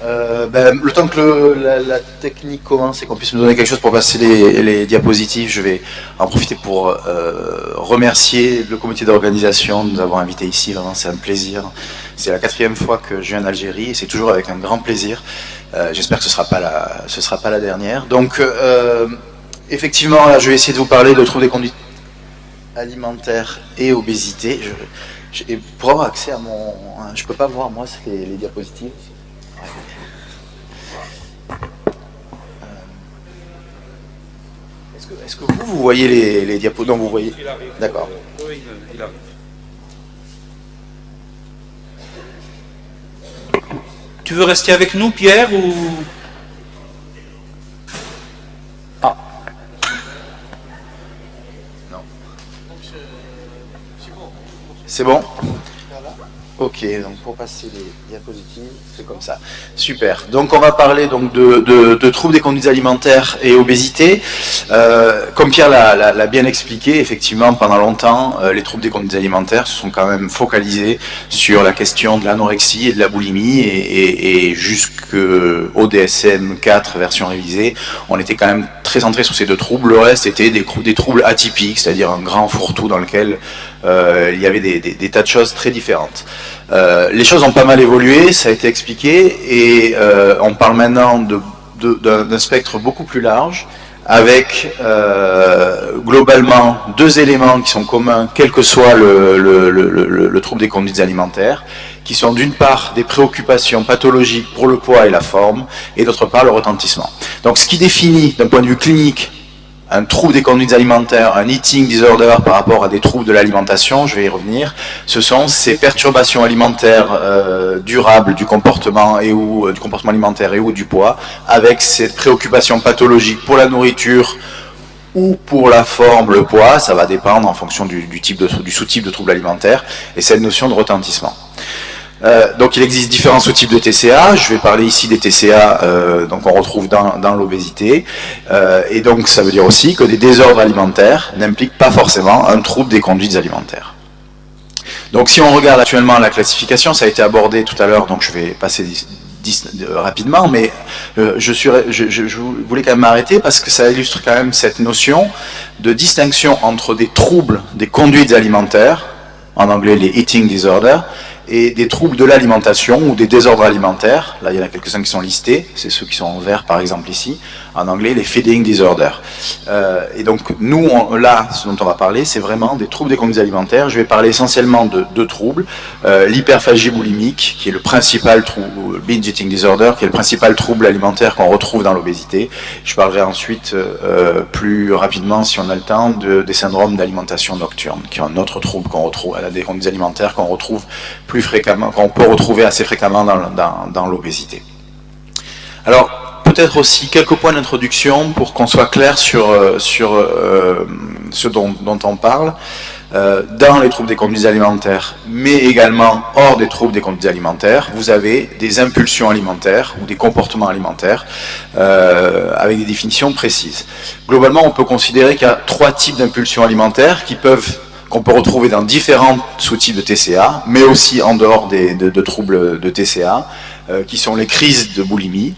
Le temps que la technique commence et qu'on puisse me donner quelque chose pour passer les diapositives, je vais en profiter pour remercier le comité d'organisation de nous avoir invités ici. Vraiment, c'est un plaisir. C'est la 4e fois que je viens en Algérie et c'est toujours avec un grand plaisir. J'espère que ce sera pas la dernière. Donc, effectivement, là, je vais essayer de vous parler de troubles des conduites alimentaires et obésité. Et pour avoir accès à mon... Je peux pas voir, moi, les diapositives. Est-ce que vous voyez les diapos? Non, vous voyez. D'accord. Oui, il arrive. Tu veux rester avec nous, Pierre, ou... Ah. Non. C'est bon? Ok, donc pour passer les diapositives, c'est comme ça. Super. Donc on va parler donc de troubles des conduites alimentaires et obésité. Comme Pierre l'a bien expliqué, effectivement, pendant longtemps, les troubles des conduites alimentaires se sont quand même focalisés sur la question de l'anorexie et de la boulimie, et jusqu'au DSM-4 version révisée, on était quand même très centré sur ces deux troubles. Le reste était des troubles atypiques, c'est-à-dire un grand fourre-tout dans lequel il y avait des tas de choses très différentes. Les choses ont pas mal évolué, ça a été expliqué, et on parle maintenant d'un spectre beaucoup plus large, avec globalement deux éléments qui sont communs, quel que soit le trouble des conduites alimentaires, qui sont d'une part des préoccupations pathologiques pour le poids et la forme, et d'autre part le retentissement. Donc ce qui définit d'un point de vue clinique un trouble des conduites alimentaires, un eating disorder par rapport à des troubles de l'alimentation, je vais y revenir, ce sont ces perturbations alimentaires durables du comportement du comportement alimentaire et ou du poids, avec cette préoccupation pathologique pour la nourriture ou pour la forme, le poids, ça va dépendre en fonction du sous-type de trouble alimentaire, et cette notion de retentissement. Donc il existe différents sous-types de TCA, je vais parler ici des TCA donc on retrouve dans l'obésité, et donc ça veut dire aussi que des désordres alimentaires n'impliquent pas forcément un trouble des conduites alimentaires. Donc si on regarde actuellement la classification, ça a été abordé tout à l'heure, donc je vais passer rapidement, mais je voulais quand même m'arrêter parce que ça illustre quand même cette notion de distinction entre des troubles des conduites alimentaires, en anglais les eating disorders, et des troubles de l'alimentation ou des désordres alimentaires. Là, il y en a quelques-uns qui sont listés, c'est ceux qui sont en vert par exemple ici, en anglais les feeding disorders. Et donc nous, là, ce dont on va parler, c'est vraiment des troubles des conduites alimentaires. Je vais parler essentiellement de deux troubles, l'hyperphagie boulimique, qui est le principal trouble, binge eating disorder, qui est le principal trouble alimentaire qu'on retrouve dans l'obésité. Je parlerai ensuite plus rapidement, si on a le temps, des syndromes d'alimentation nocturne, qui est un autre trouble qu'on retrouve, des conduites alimentaires qu'on retrouve plus fréquemment, qu'on peut retrouver assez fréquemment dans l'obésité. Alors, peut-être aussi quelques points d'introduction pour qu'on soit clair sur ce dont on parle dans les troubles des conduites alimentaires, mais également hors des troubles des conduites alimentaires. Vous avez des impulsions alimentaires ou des comportements alimentaires avec des définitions précises. Globalement, on peut considérer qu'il y a 3 types d'impulsions alimentaires qu'on peut retrouver dans différents sous-types de TCA, mais aussi en dehors de troubles de TCA, qui sont les crises de boulimie.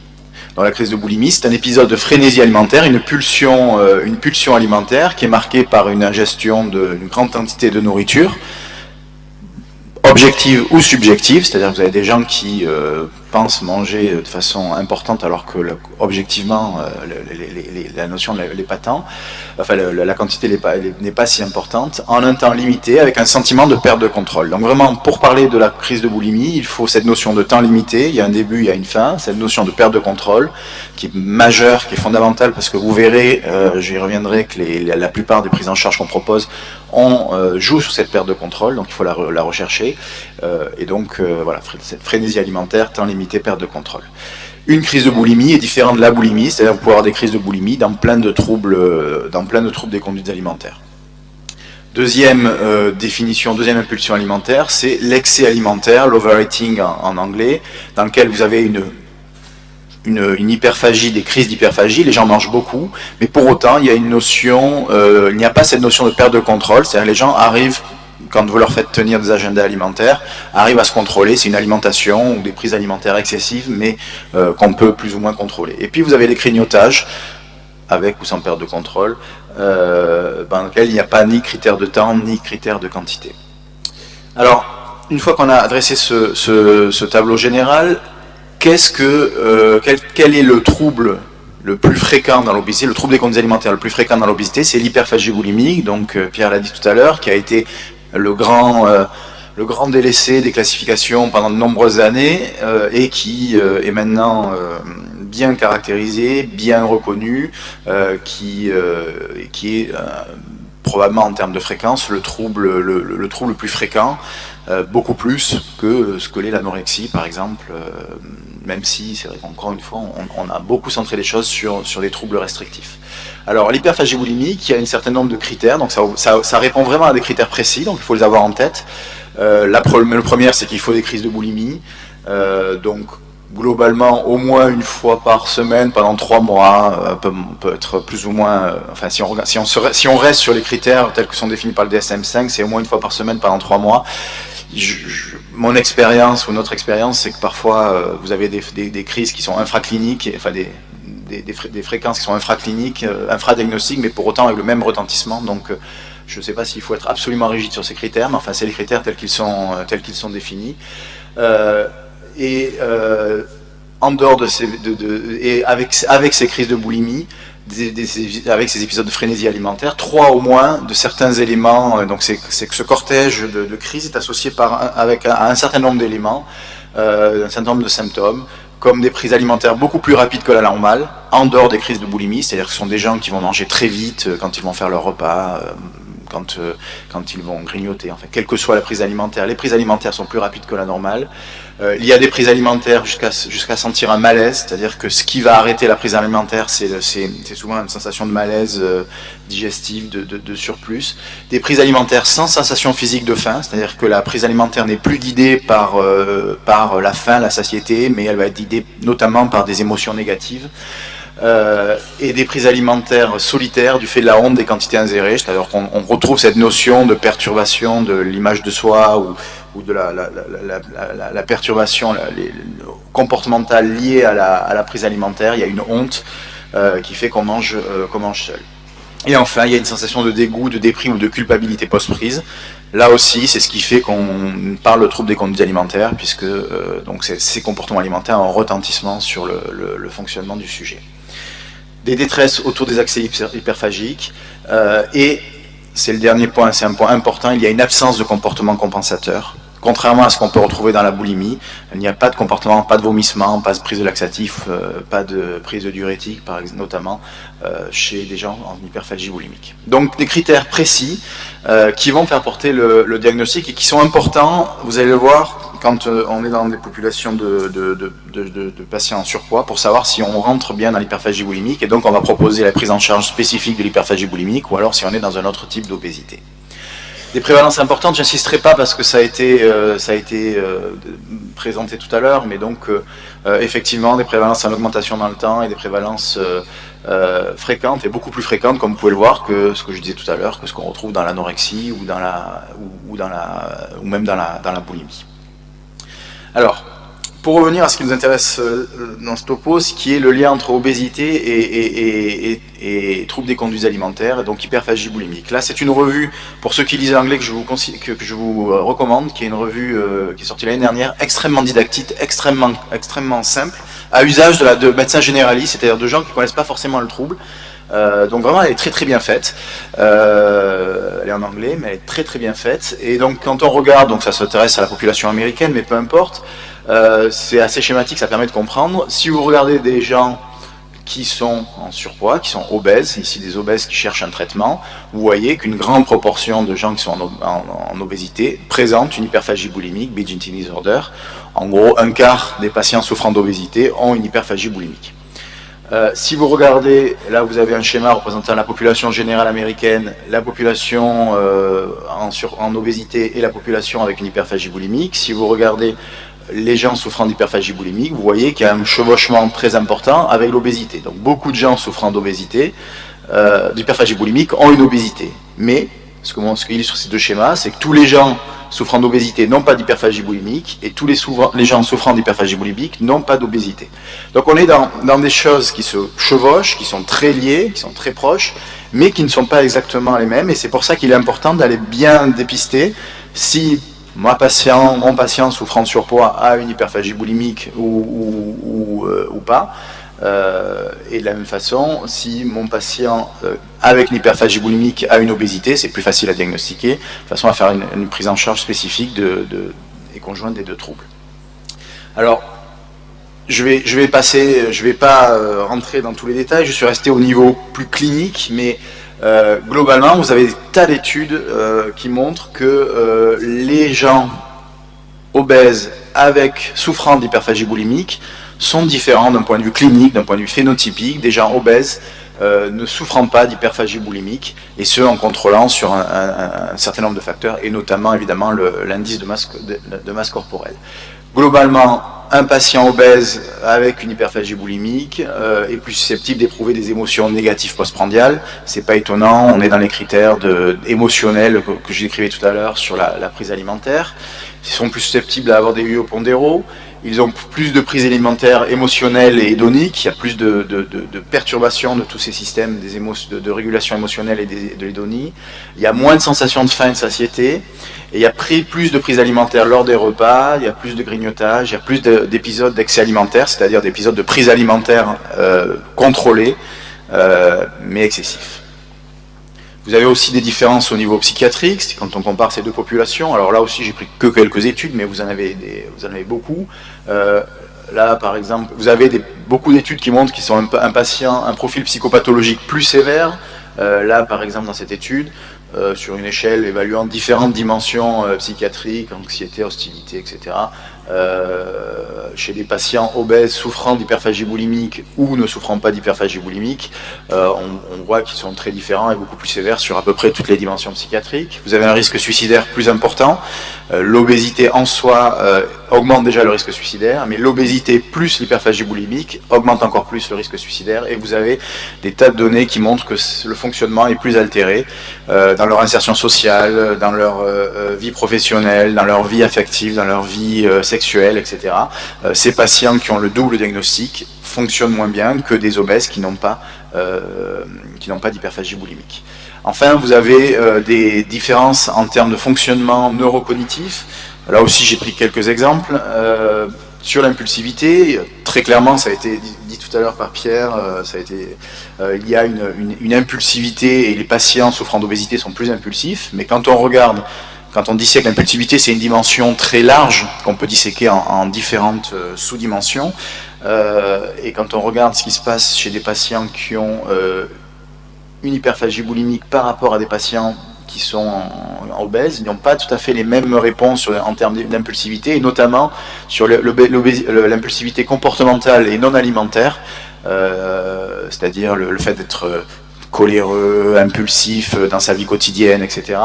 Dans la crise de boulimie, c'est un épisode de frénésie alimentaire, une pulsion alimentaire qui est marquée par une ingestion d'une grande quantité de nourriture, objective ou subjective, c'est-à-dire que vous avez des gens qui pensent manger de façon importante alors que objectivement la notion n'est pas tant, enfin la quantité n'est pas si importante, en un temps limité avec un sentiment de perte de contrôle. Donc vraiment, pour parler de la crise de boulimie, il faut cette notion de temps limité, il y a un début, il y a une fin, cette notion de perte de contrôle qui est majeure, qui est fondamentale, parce que vous verrez, j'y reviendrai, que la plupart des prises en charge qu'on propose jouent sur cette perte de contrôle, donc il faut la rechercher, et donc voilà, cette frénésie alimentaire, temps limité, perte de contrôle. Une crise de boulimie est différente de la boulimie, c'est-à-dire que vous pouvez avoir des crises de boulimie dans plein de troubles des conduites alimentaires. Deuxième définition, deuxième impulsion alimentaire, c'est l'excès alimentaire, l'overeating en anglais, dans lequel vous avez une hyperphagie, des crises d'hyperphagie, les gens mangent beaucoup, mais pour autant il y a il n'y a pas cette notion de perte de contrôle, c'est-à-dire les gens arrivent quand vous leur faites tenir des agendas alimentaires, arrivent à se contrôler. C'est une alimentation ou des prises alimentaires excessives, mais qu'on peut plus ou moins contrôler. Et puis vous avez les grignotages, avec ou sans perte de contrôle, dans lequel il n'y a pas ni critère de temps, ni critère de quantité. Alors, une fois qu'on a adressé ce tableau général, quel est le trouble le plus fréquent dans l'obésité, le trouble des conduites alimentaires le plus fréquent dans l'obésité? C'est l'hyperphagie boulimique, donc Pierre l'a dit tout à l'heure, qui a été le grand délaissé des classifications pendant de nombreuses années et qui est maintenant bien caractérisé, bien reconnu, qui est probablement en termes de fréquence le trouble le plus fréquent, beaucoup plus que ce que l'est l'anorexie par exemple, même si c'est vrai qu'encore une fois on a beaucoup centré les choses sur des troubles restrictifs. Alors l'hyperphagie boulimique, il y a un certain nombre de critères, donc ça répond vraiment à des critères précis, donc il faut les avoir en tête. Le premier, c'est qu'il faut des crises de boulimie, donc globalement au moins une fois par semaine pendant 3 mois, peut être plus ou moins, enfin si on reste sur les critères tels que sont définis par le DSM-5, c'est au moins une fois par semaine pendant 3 mois. Mon expérience ou notre expérience, c'est que parfois vous avez des crises qui sont infracliniques, enfin des fréquences qui sont infracliniques, infradiagnostiques, mais pour autant avec le même retentissement. Donc je ne sais pas s'il faut être absolument rigide sur ces critères, mais enfin c'est les critères tels qu'ils sont définis. En dehors de ces, et avec ces crises de boulimie, avec ces épisodes de frénésie alimentaire, 3 au moins de certains éléments, donc c'est que ce cortège de crises est associé à un certain nombre d'éléments, un certain nombre de symptômes, comme des prises alimentaires beaucoup plus rapides que la normale, en dehors des crises de boulimie, c'est-à-dire que ce sont des gens qui vont manger très vite quand ils vont faire leur repas, quand ils vont grignoter, enfin, quelle que soit la prise alimentaire. Les prises alimentaires sont plus rapides que la normale. Il y a des prises alimentaires jusqu'à sentir un malaise, c'est-à-dire que ce qui va arrêter la prise alimentaire, c'est souvent une sensation de malaise digestive, de surplus. Des prises alimentaires sans sensation physique de faim, c'est-à-dire que la prise alimentaire n'est plus guidée par la faim, la satiété, mais elle va être guidée notamment par des émotions négatives. Et des prises alimentaires solitaires du fait de la honte des quantités ingérées, c'est-à-dire qu'on retrouve cette notion de perturbation de l'image de soi ou de la perturbation comportementale liée à la prise alimentaire. Il y a une honte qui fait qu'on mange seul. Et enfin, il y a une sensation de dégoût, de déprime ou de culpabilité post-prise. Là aussi, c'est ce qui fait qu'on parle de trouble des conduites alimentaires, puisque donc ces comportements alimentaires ont un retentissement sur le fonctionnement du sujet. Des détresses autour des accès hyperphagiques, et c'est le dernier point, c'est un point important, il y a une absence de comportement compensateur. Contrairement à ce qu'on peut retrouver dans la boulimie, il n'y a pas de comportement, pas de vomissement, pas de prise de laxatif, pas de prise de diurétique, par exemple, notamment chez des gens en hyperphagie boulimique. Donc des critères précis qui vont faire porter le diagnostic et qui sont importants, vous allez le voir, quand on est dans des populations de patients en surpoids, pour savoir si on rentre bien dans l'hyperphagie boulimique, et donc on va proposer la prise en charge spécifique de l'hyperphagie boulimique, ou alors si on est dans un autre type d'obésité. Des prévalences importantes, j'insisterai pas parce que ça a été présenté tout à l'heure, mais donc effectivement des prévalences en augmentation dans le temps et des prévalences fréquentes et beaucoup plus fréquentes, comme vous pouvez le voir, que ce que je disais tout à l'heure, que ce qu'on retrouve dans l'anorexie ou même dans la boulimie. Alors, pour revenir à ce qui nous intéresse dans ce topo, ce qui est le lien entre obésité et troubles des conduites alimentaires, et donc hyperphagie boulimique. Là, c'est une revue, pour ceux qui lisent l'anglais, que je vous recommande, qui est une revue qui est sortie l'année dernière, extrêmement didactique, extrêmement simple, à usage de médecins généralistes, c'est-à-dire de gens qui ne connaissent pas forcément le trouble. Donc vraiment, elle est très très bien faite. Elle est en anglais, mais elle est très très bien faite. Et donc quand on regarde, donc ça s'intéresse à la population américaine, mais peu importe, c'est assez schématique, ça permet de comprendre. Si vous regardez des gens qui sont en surpoids, qui sont obèses, ici des obèses qui cherchent un traitement, vous voyez qu'une grande proportion de gens qui sont en obésité présentent une hyperphagie boulimique, binge eating disorder. En gros, un quart des patients souffrant d'obésité ont une hyperphagie boulimique. Si vous regardez, là vous avez un schéma représentant la population générale américaine, la population en obésité et la population avec une hyperphagie boulimique. Si vous regardez les gens souffrant d'hyperphagie boulimique, vous voyez qu'il y a un chevauchement très important avec l'obésité. Donc beaucoup de gens souffrant d'obésité, d'hyperphagie boulimique, ont une obésité. Mais ce qu'illustrent ces deux schémas, c'est que tous les gens souffrant d'obésité n'ont pas d'hyperphagie boulimique, et tous les gens souffrant d'hyperphagie boulimique n'ont pas d'obésité. Donc on est dans des choses qui se chevauchent, qui sont très liées, qui sont très proches, mais qui ne sont pas exactement les mêmes, et c'est pour ça qu'il est important d'aller bien dépister si mon patient souffrant de surpoids a une hyperphagie boulimique ou pas. Et de la même façon, si mon patient avec une hyperphagie boulimique a une obésité, c'est plus facile à diagnostiquer, de façon à faire une prise en charge spécifique et conjointe des deux troubles. Alors, je vais pas rentrer dans tous les détails, je suis resté au niveau plus clinique, mais globalement, vous avez des tas d'études qui montrent que les gens obèses souffrant d'hyperphagie boulimique sont différents d'un point de vue clinique, d'un point de vue phénotypique, des gens obèses ne souffrant pas d'hyperphagie boulimique, et ce en contrôlant sur un certain nombre de facteurs, et notamment évidemment l'indice de masse corporelle. Globalement, un patient obèse avec une hyperphagie boulimique est plus susceptible d'éprouver des émotions négatives postprandiales. C'est pas étonnant, on est dans les critères émotionnels que je décrivais tout à l'heure sur la prise alimentaire. Ils sont plus susceptibles à avoir des UO pondéraux. Ils ont plus de prise alimentaire émotionnelle et hédonique. Il y a plus de perturbations de tous ces systèmes de régulation émotionnelle et de l'hédonie. Il y a moins de sensations de faim et de satiété. Et il y a plus de prise alimentaire lors des repas. Il y a plus de grignotage. Il y a plus d'épisodes d'excès alimentaire, c'est-à-dire d'épisodes de prise alimentaire contrôlés, mais excessifs. Vous avez aussi des différences au niveau psychiatrique, quand on compare ces deux populations. Alors là aussi, j'ai pris que quelques études, mais vous en avez beaucoup. Là, par exemple, vous avez beaucoup d'études qui montrent qu'ils sont un profil psychopathologique plus sévère. Là, par exemple, dans cette étude, sur une échelle évaluant différentes dimensions psychiatriques, anxiété, hostilité, etc., chez des patients obèses souffrant d'hyperphagie boulimique ou ne souffrant pas d'hyperphagie boulimique, on voit qu'ils sont très différents et beaucoup plus sévères sur à peu près toutes les dimensions psychiatriques. Vous avez un risque suicidaire plus important. L'obésité en soi augmente déjà le risque suicidaire, mais l'obésité plus l'hyperphagie boulimique augmente encore plus le risque suicidaire, et vous avez des tas de données qui montrent que le fonctionnement est plus altéré dans leur insertion sociale, dans leur vie professionnelle, dans leur vie affective, dans leur vie sexuelle, etc. Ces patients qui ont le double diagnostic fonctionnent moins bien que des obèses qui n'ont pas d'hyperphagie boulimique. Enfin, vous avez des différences en termes de fonctionnement neurocognitif. Là aussi, j'ai pris quelques exemples. Sur l'impulsivité, très clairement, ça a été dit tout à l'heure par Pierre, il y a une impulsivité, et les patients souffrant d'obésité sont plus impulsifs, mais quand on dissèque l'impulsivité, c'est une dimension très large qu'on peut disséquer en différentes sous-dimensions, et quand on regarde ce qui se passe chez des patients qui ont une hyperphagie boulimique par rapport à des patients qui sont obèses, ils n'ont pas tout à fait les mêmes réponses en termes d'impulsivité, et notamment sur l'impulsivité comportementale et non alimentaire, c'est-à-dire le fait d'être coléreux, impulsif dans sa vie quotidienne, etc.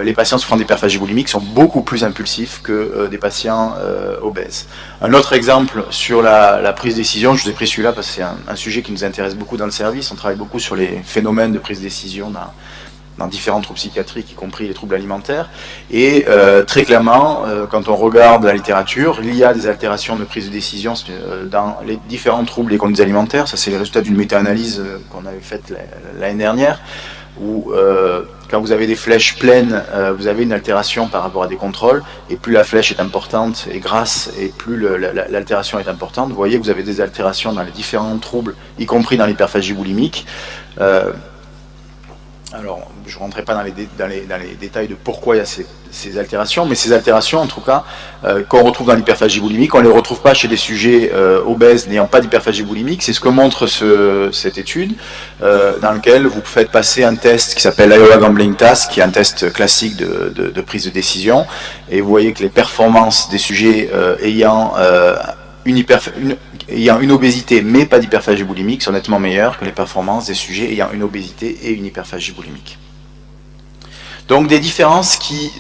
Les patients souffrant d'hyperphagie boulimique sont beaucoup plus impulsifs que des patients obèses. Un autre exemple sur la prise de décision, je vous ai pris celui-là parce que c'est un sujet qui nous intéresse beaucoup dans le service. On travaille beaucoup sur les phénomènes de prise de décision dans différents troubles psychiatriques, y compris les troubles alimentaires. Et très clairement, quand on regarde la littérature, il y a des altérations de prise de décision dans les différents troubles et conduites alimentaires. Ça, c'est le résultat d'une méta-analyse qu'on avait faite l'année dernière, où quand vous avez des flèches pleines, vous avez une altération par rapport à des contrôles, et plus la flèche est importante et grasse, et plus l'altération est importante. Vous voyez que vous avez des altérations dans les différents troubles, y compris dans l'hyperphagie boulimique. Alors, je ne rentrerai pas dans les détails de pourquoi il y a ces altérations, mais ces altérations, en tout cas, qu'on retrouve dans l'hyperphagie boulimique, on ne les retrouve pas chez des sujets obèses n'ayant pas d'hyperphagie boulimique. C'est ce que montre cette étude, dans laquelle vous faites passer un test qui s'appelle l'Iowa Gambling Task, qui est un test classique de prise de décision, et vous voyez que les performances des sujets ayant une obésité mais pas d'hyperphagie boulimique sont nettement meilleures que les performances des sujets ayant une obésité et une hyperphagie boulimique. Donc des différences qui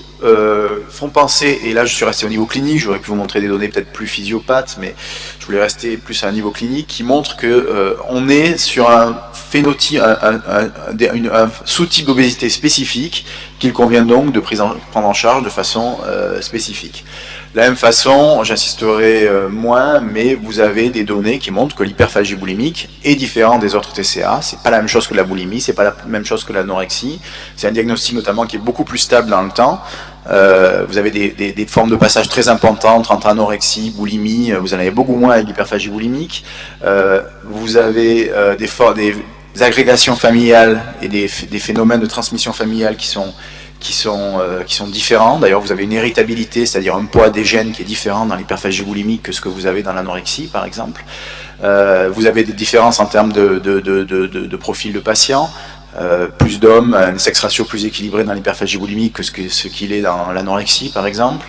font penser, et là je suis resté au niveau clinique, j'aurais pu vous montrer des données peut-être plus physiopathes, mais je voulais rester plus à un niveau clinique, qui montre que on est sur un un sous-type d'obésité spécifique qu'il convient donc de prendre en charge de façon spécifique. De la même façon, j'insisterai moins, mais vous avez des données qui montrent que l'hyperphagie boulimique est différente des autres TCA. C'est pas la même chose que la boulimie, c'est pas la même chose que l'anorexie. C'est un diagnostic notamment qui est beaucoup plus stable dans le temps. Vous avez des formes de passage très importantes entre anorexie, boulimie. Vous en avez beaucoup moins avec l'hyperphagie boulimique. Vous avez des agrégations familiales et des phénomènes de transmission familiale qui sont différents. D'ailleurs, vous avez une héritabilité, c'est-à-dire un poids des gènes qui est différent dans l'hyperphagie boulimique que ce que vous avez dans l'anorexie, par exemple. Vous avez des différences en termes de profil de patient. Plus d'hommes, un sexe ratio plus équilibré dans l'hyperphagie boulimique que ce qu'il est dans l'anorexie, par exemple.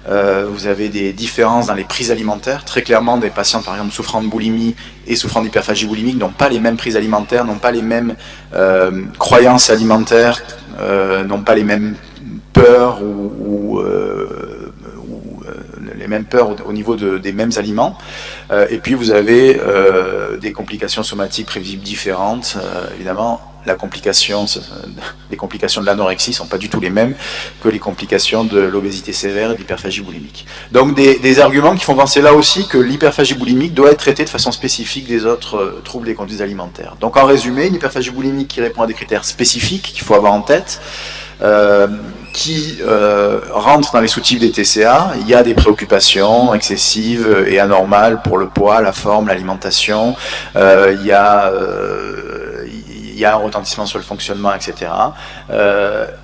Vous avez des différences dans les prises alimentaires. Très clairement, des patients, par exemple, souffrant de boulimie et souffrant d'hyperphagie boulimique n'ont pas les mêmes prises alimentaires, n'ont pas les mêmes croyances alimentaires, n'ont pas les mêmes peurs ou les mêmes peurs au niveau des mêmes aliments. Et puis vous avez des complications somatiques prévisibles différentes. Évidemment, les complications de l'anorexie ne sont pas du tout les mêmes que les complications de l'obésité sévère et de l'hyperphagie boulimique. Donc des arguments qui font penser là aussi que l'hyperphagie boulimique doit être traitée de façon spécifique des autres troubles des conduites alimentaires. Donc en résumé, une hyperphagie boulimique qui répond à des critères spécifiques qu'il faut avoir en tête, qui rentre dans les sous-types des TCA. Il y a des préoccupations excessives et anormales pour le poids, la forme, l'alimentation. Il y a un retentissement sur le fonctionnement, etc.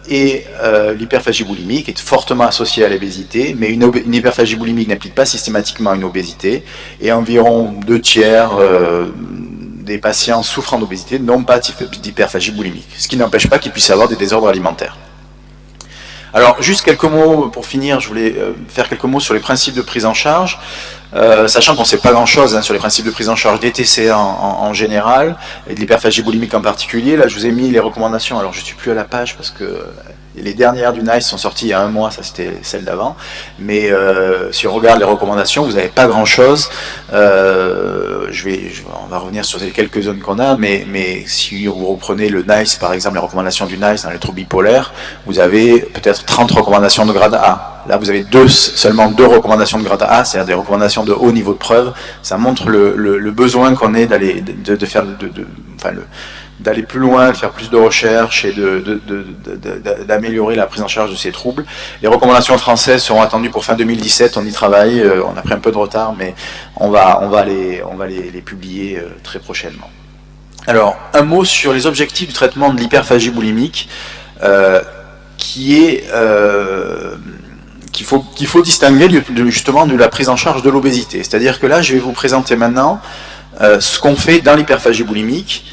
L'hyperphagie boulimique est fortement associée à l'obésité, mais une hyperphagie boulimique n'implique pas systématiquement une obésité, et environ 2/3 des patients souffrant d'obésité n'ont pas d'hyperphagie boulimique, ce qui n'empêche pas qu'ils puissent avoir des désordres alimentaires. Alors, juste quelques mots, pour finir, je voulais faire quelques mots sur les principes de prise en charge, sachant qu'on ne sait pas grand-chose sur les principes de prise en charge des TCA en général, et de l'hyperphagie boulimique en particulier. Là, je vous ai mis les recommandations, alors je ne suis plus à la page parce que les dernières du NICE sont sorties il y a un mois, ça c'était celle d'avant, mais si on regarde les recommandations, vous n'avez pas grand-chose. On va revenir sur les quelques zones qu'on a, mais si vous reprenez le NICE, par exemple, les recommandations du NICE dans les troubles bipolaires, vous avez peut-être 30 recommandations de grade A. Là, vous avez seulement deux recommandations de grade A, c'est-à-dire des recommandations de haut niveau de preuve. Ça montre le besoin qu'on ait d'aller plus loin, de faire plus de recherches et d'améliorer la prise en charge de ces troubles. Les recommandations françaises seront attendues pour fin 2017, on y travaille, on a pris un peu de retard, mais on va les publier très prochainement. Alors, un mot sur les objectifs du traitement de l'hyperphagie boulimique, qu'il faut distinguer justement de la prise en charge de l'obésité. C'est-à-dire que là, je vais vous présenter maintenant ce qu'on fait dans l'hyperphagie boulimique,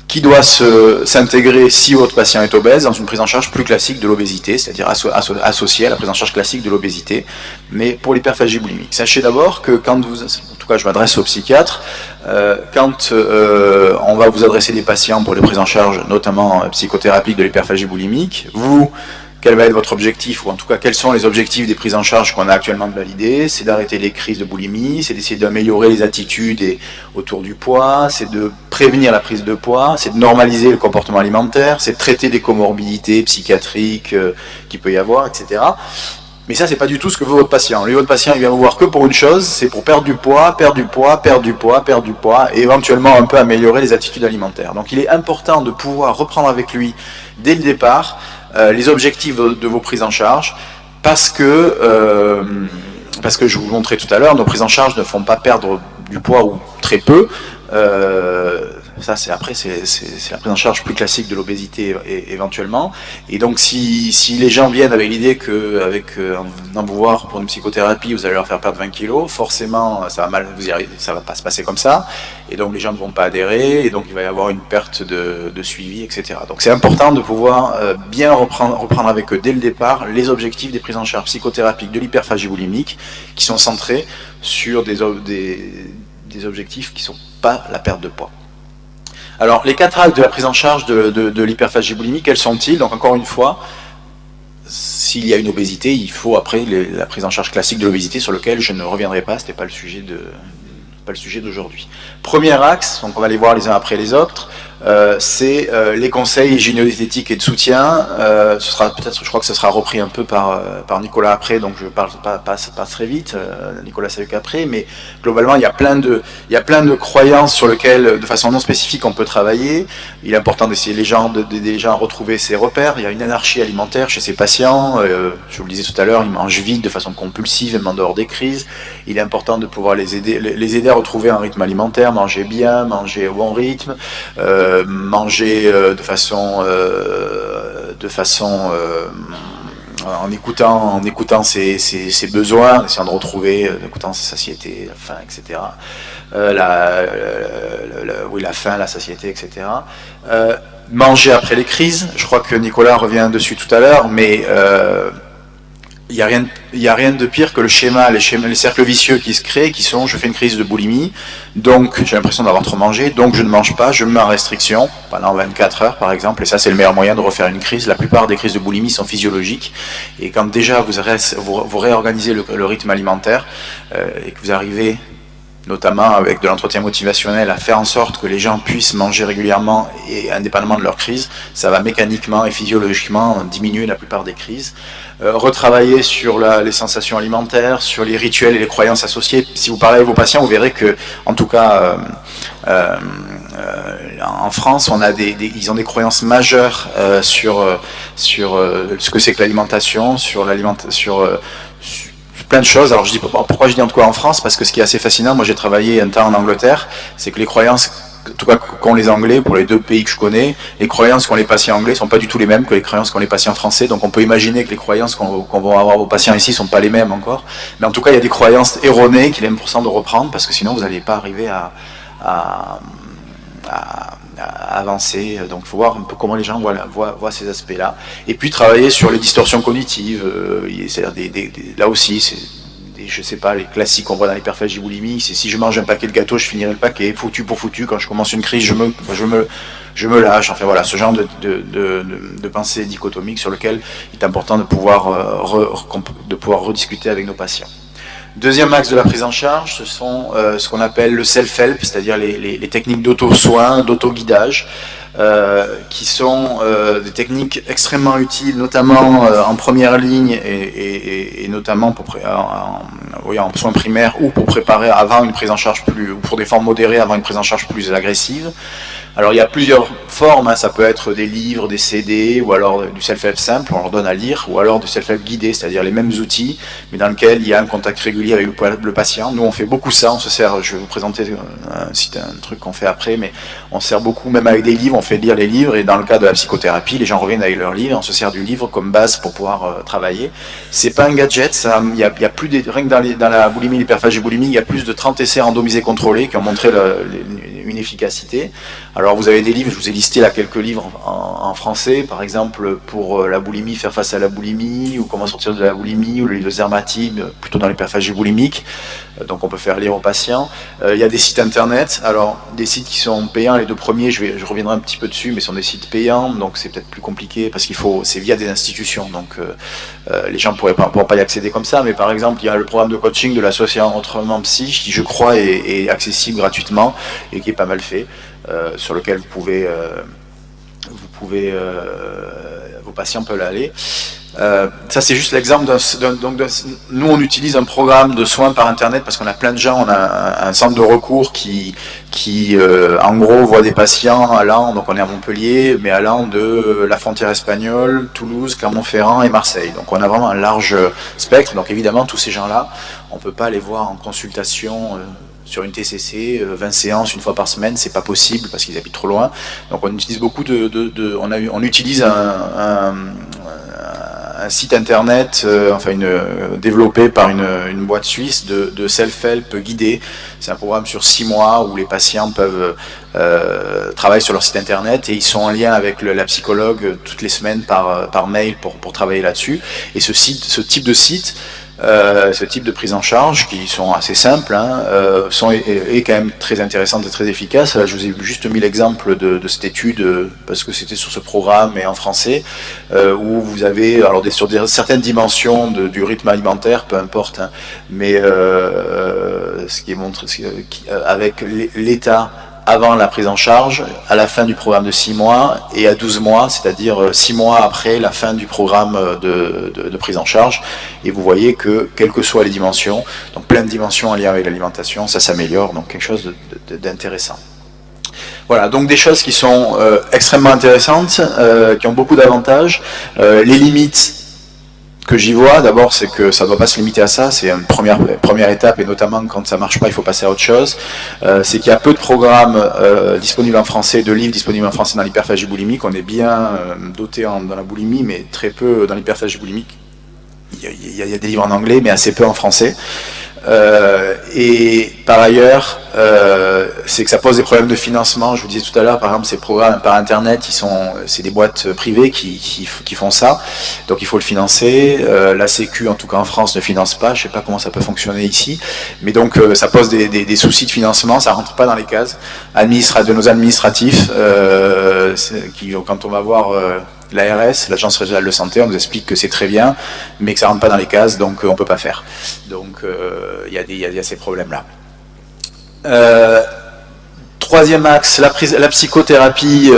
qui doit s'intégrer si votre patient est obèse dans une prise en charge plus classique de l'obésité, c'est-à-dire associée à la prise en charge classique de l'obésité, mais pour l'hyperphagie boulimique. Sachez d'abord que en tout cas je m'adresse aux psychiatres, quand on va vous adresser des patients pour les prises en charge, notamment psychothérapiques de l'hyperphagie boulimique, quel va être votre objectif, ou en tout cas quels sont les objectifs des prises en charge qu'on a actuellement validées? C'est d'arrêter les crises de boulimie, c'est d'essayer d'améliorer les attitudes autour du poids, c'est de prévenir la prise de poids, c'est de normaliser le comportement alimentaire, c'est de traiter des comorbidités psychiatriques qu'il peut y avoir, etc. Mais ça, c'est pas du tout ce que veut votre patient. Lui, votre patient, il vient vous voir que pour une chose, c'est pour perdre du poids, et éventuellement un peu améliorer les attitudes alimentaires. Donc il est important de pouvoir reprendre avec lui, dès le départ, les objectifs de vos prises en charge, parce que je vous le montrais tout à l'heure, nos prises en charge ne font pas perdre du poids ou très peu. Ça, c'est la prise en charge plus classique de l'obésité éventuellement. Et donc, si les gens viennent avec l'idée en venant vous voir pour une psychothérapie, vous allez leur faire perdre 20 kilos, forcément, ça va pas se passer comme ça. Et donc, les gens ne vont pas adhérer, et donc il va y avoir une perte de suivi, etc. Donc, c'est important de pouvoir bien reprendre avec eux dès le départ les objectifs des prises en charge psychothérapiques de l'hyperphagie boulimique, qui sont centrés sur des objectifs qui ne sont pas la perte de poids. Alors, les 4 actes de la prise en charge de l'hyperphagie boulimique, quels sont-ils? Donc, encore une fois, s'il y a une obésité, il faut après la prise en charge classique de l'obésité, sur lequel je ne reviendrai pas, ce n'était pas le sujet d'aujourd'hui. Premier axe, donc on va les voir les uns après les autres, c'est les conseils hygiéno-diététiques et de soutien. Ce sera peut-être, je crois que ce sera repris un peu par Nicolas après, donc je passe très vite. Nicolas Saluc après, mais globalement il y a plein de croyances sur lesquelles, de façon non spécifique, on peut travailler. Il est important d'essayer d'aider les gens à retrouver ses repères. Il y a une anarchie alimentaire chez ces patients. Je vous le disais tout à l'heure, ils mangent vite de façon compulsive, même en dehors des crises. Il est important de pouvoir les aider à retrouver un rythme alimentaire, manger bien, manger au bon rythme, manger de façon en écoutant ses besoins, en essayant de retrouver, en écoutant sa satiété, la faim, etc. La faim, la satiété, etc. Manger après les crises, je crois que Nicolas revient dessus tout à l'heure, mais il n'y a rien de pire que les cercles vicieux qui se créent, qui sont: je fais une crise de boulimie, donc j'ai l'impression d'avoir trop mangé, donc je ne mange pas, je me mets en restriction pendant 24 heures par exemple, et ça c'est le meilleur moyen de refaire une crise. La plupart des crises de boulimie sont physiologiques, et quand déjà vous réorganisez le rythme alimentaire, et que vous arrivez, notamment avec de l'entretien motivationnel, à faire en sorte que les gens puissent manger régulièrement et indépendamment de leur crise, ça va mécaniquement et physiologiquement diminuer la plupart des crises. Retravailler sur les sensations alimentaires, sur les rituels et les croyances associées. Si vous parlez avec vos patients, vous verrez que, en tout cas, en France, ils ont des croyances majeures sur ce que c'est que l'alimentation, sur plein de choses. Alors pourquoi je dis en tout cas en France, parce que ce qui est assez fascinant, moi j'ai travaillé un temps en Angleterre, c'est que les croyances, en tout cas qu'ont les Anglais, pour les deux pays que je connais, les croyances qu'ont les patients anglais sont pas du tout les mêmes que les croyances qu'ont les patients français, donc on peut imaginer que les croyances qu'on va avoir aux patients ici sont pas les mêmes encore, mais en tout cas il y a des croyances erronées qu'il est important de reprendre, parce que sinon vous n'allez pas arriver à avancer. Donc il faut voir un peu comment les gens voient ces aspects-là. Et puis travailler sur les distorsions cognitives. C'est-à-dire là aussi, je sais pas, les classiques qu'on voit dans l'hyperphagie boulimique, c'est: si je mange un paquet de gâteaux, je finirai le paquet, foutu pour foutu, quand je commence une crise, je me lâche. Enfin voilà, ce genre de pensée dichotomique sur lequel il est important de pouvoir rediscuter avec nos patients. Deuxième axe de la prise en charge, ce sont ce qu'on appelle le self-help, c'est-à-dire les techniques d'auto-soin, d'auto-guidage, qui sont des techniques extrêmement utiles, notamment en première ligne et notamment en soins primaires, ou pour préparer avant une prise en charge ou pour des formes modérées avant une prise en charge plus agressive. Alors il y a plusieurs formes, ça peut être des livres, des CD, ou alors du self-help simple, on leur donne à lire, ou alors du self-help guidé, c'est-à-dire les mêmes outils, mais dans lequel il y a un contact régulier avec le patient. Nous on fait beaucoup ça, on se sert, je vais vous présenter un truc qu'on fait après, mais on se sert beaucoup, même avec des livres, on fait lire les livres, et dans le cas de la psychothérapie, les gens reviennent avec leurs livres, on se sert du livre comme base pour pouvoir travailler. C'est pas un gadget, il y a plus rien que dans la boulimie, l'hyperphagie boulimique, il y a plus de 30 essais randomisés contrôlés qui ont montré une efficacité. Alors vous avez des livres, je vous ai listé là quelques livres en français, par exemple pour la boulimie, faire face à la boulimie, ou comment sortir de la boulimie, ou le livre de Zermatt, plutôt dans l'hyperphagie boulimique, donc on peut faire lire aux patients. Il y a des sites internet, alors des sites qui sont payants, les deux premiers, je reviendrai un petit peu dessus, mais sont des sites payants, donc c'est peut-être plus compliqué, parce c'est via des institutions, donc les gens ne pourront pas y accéder comme ça, mais par exemple il y a le programme de coaching de l'association Autrement Psy, qui je crois est accessible gratuitement, et qui est pas mal fait, sur lequel vos patients peuvent aller. Ça c'est juste l'exemple nous on utilise un programme de soins par internet parce qu'on a plein de gens, on a un centre de recours qui en gros voit des patients allant, donc on est à Montpellier, mais allant de la frontière espagnole, Toulouse, Clermont-Ferrand et Marseille, donc on a vraiment un large spectre. Donc évidemment tous ces gens là on peut pas les voir en consultation sur une TCC, 20 séances une fois par semaine, c'est pas possible parce qu'ils habitent trop loin. Donc on utilise beaucoup on utilise un site internet, développé par une boîte suisse de self-help guidé. C'est un programme sur 6 mois où les patients peuvent travailler sur leur site internet, et ils sont en lien avec la psychologue toutes les semaines par mail pour travailler là-dessus. Et ce type de site, ce type de prise en charge, qui sont assez simples, est quand même très intéressante et très efficace. Là, je vous ai juste mis l'exemple de cette étude, parce que c'était sur ce programme et en français, où vous avez, sur certaines dimensions du rythme alimentaire, peu importe, mais ce qui est montré, avec l'état avant la prise en charge, à la fin du programme de 6 mois et à 12 mois, c'est-à-dire 6 mois après la fin du programme de prise en charge. Et vous voyez que, quelles que soient les dimensions, donc plein de dimensions en lien avec l'alimentation, ça s'améliore, donc quelque chose d'intéressant. Voilà, donc des choses qui sont extrêmement intéressantes, qui ont beaucoup d'avantages. Les limites que j'y vois, d'abord, c'est que ça ne doit pas se limiter à ça, c'est une première étape, et notamment quand ça ne marche pas, il faut passer à autre chose. C'est qu'il y a peu de programmes disponibles en français, de livres disponibles en français dans l'hyperphagie boulimique. On est bien doté dans la boulimie, mais très peu dans l'hyperphagie boulimique. Il y a des livres en anglais, mais assez peu en français. Et par ailleurs, c'est que ça pose des problèmes de financement. Je vous disais tout à l'heure, par exemple, ces programmes par internet, c'est des boîtes privées qui font ça, donc il faut le financer. La Sécu, en tout cas en France, ne finance pas. Je sais pas comment ça peut fonctionner ici, mais donc ça pose des soucis de financement. Ça rentre pas dans les cases de nos administratifs, quand on va voir l'ARS, l'Agence régionale de santé, on nous explique que c'est très bien, mais que ça rentre pas dans les cases, donc on peut pas faire. Donc il y a ces problèmes-là. Troisième axe, la psychothérapie,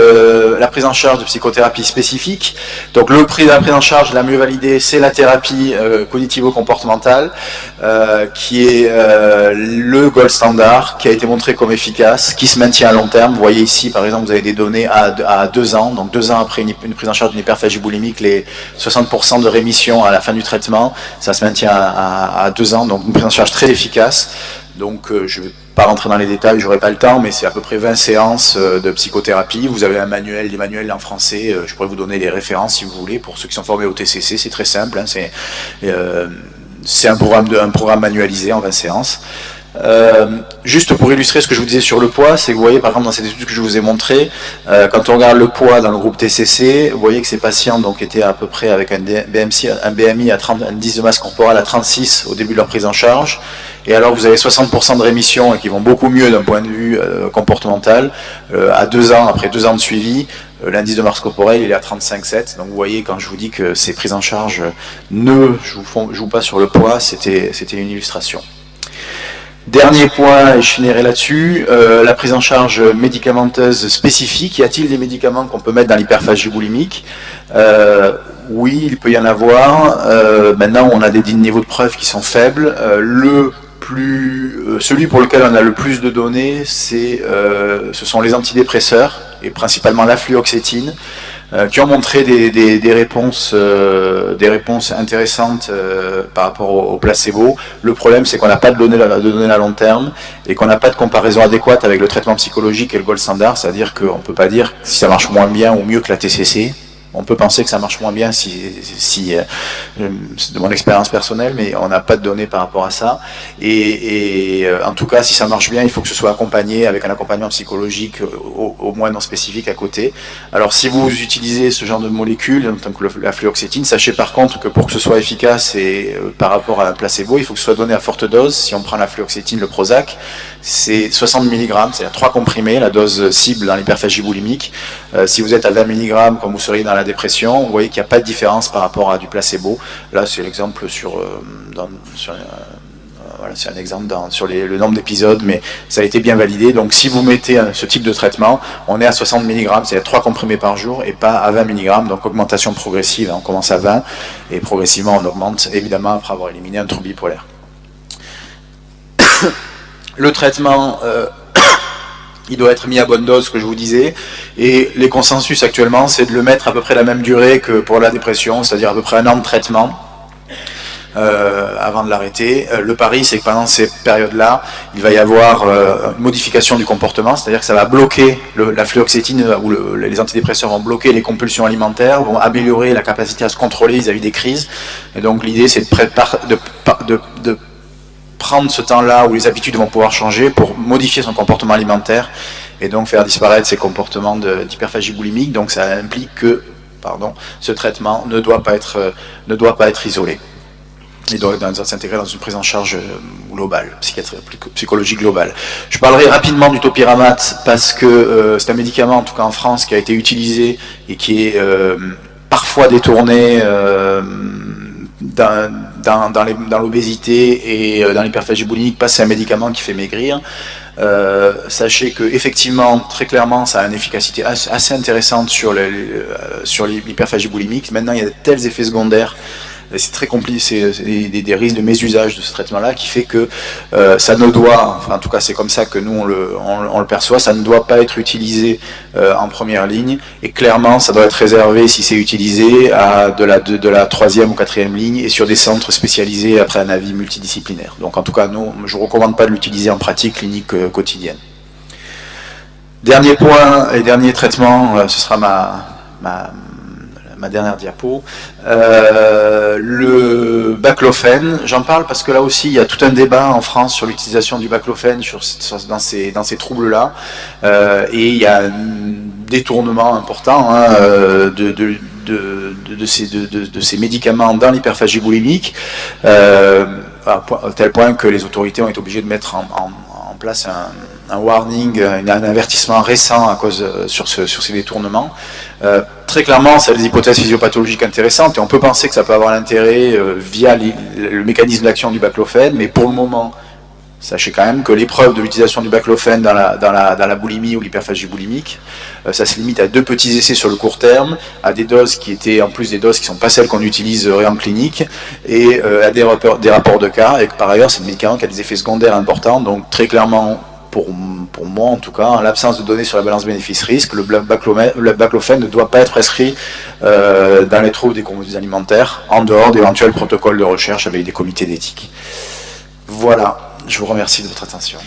la prise en charge de psychothérapie spécifique. Donc la prise en charge la mieux validée, c'est la thérapie cognitivo-comportementale, qui est le gold standard, qui a été montré comme efficace, qui se maintient à long terme. Vous voyez ici, par exemple, vous avez des données à 2 ans, donc 2 ans après une prise en charge d'une hyperphagie boulimique, les 60% de rémission à la fin du traitement, ça se maintient à 2 ans, donc une prise en charge très efficace. Donc je ne vais pas rentrer dans les détails, j'aurai pas le temps, mais c'est à peu près 20 séances de psychothérapie. Vous avez des manuels en français, je pourrais vous donner les références si vous voulez, pour ceux qui sont formés au TCC, c'est très simple, hein, c'est un programme manualisé en 20 séances. Juste pour illustrer ce que je vous disais sur le poids, c'est que vous voyez par exemple dans cette étude que je vous ai montré, quand on regarde le poids dans le groupe TCC, vous voyez que ces patients donc étaient à peu près avec un BMI à 30, un indice de masse corporelle à 36 au début de leur prise en charge, et alors vous avez 60% de rémission et qui vont beaucoup mieux d'un point de vue comportemental, à 2 ans, après 2 ans de suivi, l'indice de masse corporelle il est à 35,7, donc vous voyez quand je vous dis que ces prises en charge ne jouent pas sur le poids, c'était une illustration. Dernier point, et je finirai là-dessus, la prise en charge médicamenteuse spécifique. Y a-t-il des médicaments qu'on peut mettre dans l'hyperphagie boulimique ? Oui, il peut y en avoir. Maintenant, on a des niveaux de preuve qui sont faibles. Celui pour lequel on a le plus de données, ce sont les antidépresseurs, et principalement la fluoxétine, qui ont montré des réponses intéressantes par rapport au placebo. Le problème, c'est qu'on n'a pas de données à long terme et qu'on n'a pas de comparaison adéquate avec le traitement psychologique et le gold standard, c'est-à-dire qu'on ne peut pas dire si ça marche moins bien ou mieux que la TCC. On peut penser que ça marche moins bien de mon expérience personnelle, mais on n'a pas de données par rapport à ça. Et en tout cas, si ça marche bien, il faut que ce soit accompagné avec un accompagnement psychologique au moins non spécifique à côté. Alors si vous utilisez ce genre de molécules, en tant que la fluoxétine, sachez par contre que pour que ce soit efficace et par rapport à un placebo, il faut que ce soit donné à forte dose. Si on prend la fluoxétine, le Prozac, c'est 60 mg, c'est-à-dire 3 comprimés, la dose cible dans l'hyperphagie boulimique. Si vous êtes à 20 mg, comme vous seriez dans la dépression, vous voyez qu'il n'y a pas de différence par rapport à du placebo. Là, c'est l'exemple c'est un exemple sur le nombre d'épisodes, mais ça a été bien validé. Donc, si vous mettez ce type de traitement, on est à 60 mg, c'est-à-dire 3 comprimés par jour, et pas à 20 mg. Donc, augmentation progressive. On commence à 20, et progressivement, on augmente, évidemment, après avoir éliminé un trouble bipolaire. Le traitement... il doit être mis à bonne dose, ce que je vous disais, et les consensus actuellement, c'est de le mettre à peu près la même durée que pour la dépression, c'est-à-dire à peu près 1 an de traitement avant de l'arrêter. Le pari, c'est que pendant ces périodes-là, il va y avoir une modification du comportement, c'est-à-dire que ça va bloquer la fluoxétine ou les antidépresseurs vont bloquer les compulsions alimentaires, vont améliorer la capacité à se contrôler vis-à-vis des crises, et donc l'idée, c'est de prendre ce temps-là où les habitudes vont pouvoir changer pour modifier son comportement alimentaire et donc faire disparaître ces comportements d'hyperphagie boulimique. Donc ça implique que ce traitement ne doit pas être isolé. Il doit s'intégrer dans une prise en charge globale, psychologique globale. Je parlerai rapidement du topiramate parce que c'est un médicament, en tout cas en France, qui a été utilisé et qui est parfois détourné dans l'obésité et dans l'hyperphagie boulimique, parce que c'est un médicament qui fait maigrir. Sachez que effectivement, très clairement, ça a une efficacité assez intéressante sur l'hyperphagie boulimique. Maintenant, il y a de tels effets secondaires. C'est très compliqué, c'est des risques de mésusage de ce traitement-là qui fait que ça ne doit, enfin en tout cas c'est comme ça que nous on le perçoit, ça ne doit pas être utilisé en première ligne, et clairement ça doit être réservé, si c'est utilisé, à de la 3e ou 4e ligne et sur des centres spécialisés après un avis multidisciplinaire. Donc en tout cas, nous, je ne recommande pas de l'utiliser en pratique clinique quotidienne. Dernier point et dernier traitement, ce sera ma dernière diapo, le baclofène. J'en parle parce que là aussi il y a tout un débat en France sur l'utilisation du baclofène dans ces troubles-là, et il y a un détournement important de ces médicaments dans l'hyperphagie boulimique, à tel point que les autorités ont été obligées de mettre en place un warning, un avertissement récent à cause sur ces détournements. Très clairement, ça a des hypothèses physiopathologiques intéressantes et on peut penser que ça peut avoir l'intérêt via le mécanisme d'action du baclofène, mais pour le moment, sachez quand même que l'épreuve de l'utilisation du baclofène dans la boulimie ou l'hyperphagie boulimique, ça se limite à 2 petits essais sur le court terme, à des doses qui étaient en plus des doses qui ne sont pas celles qu'on utilise en clinique, et à des rapports de cas, et que par ailleurs c'est un médicament qui a des effets secondaires importants. Donc très clairement, pour moi en tout cas, en l'absence de données sur la balance bénéfice-risque, le baclofène ne doit pas être prescrit dans les troubles des conduites alimentaires, en dehors d'éventuels protocoles de recherche avec des comités d'éthique. Voilà, je vous remercie de votre attention.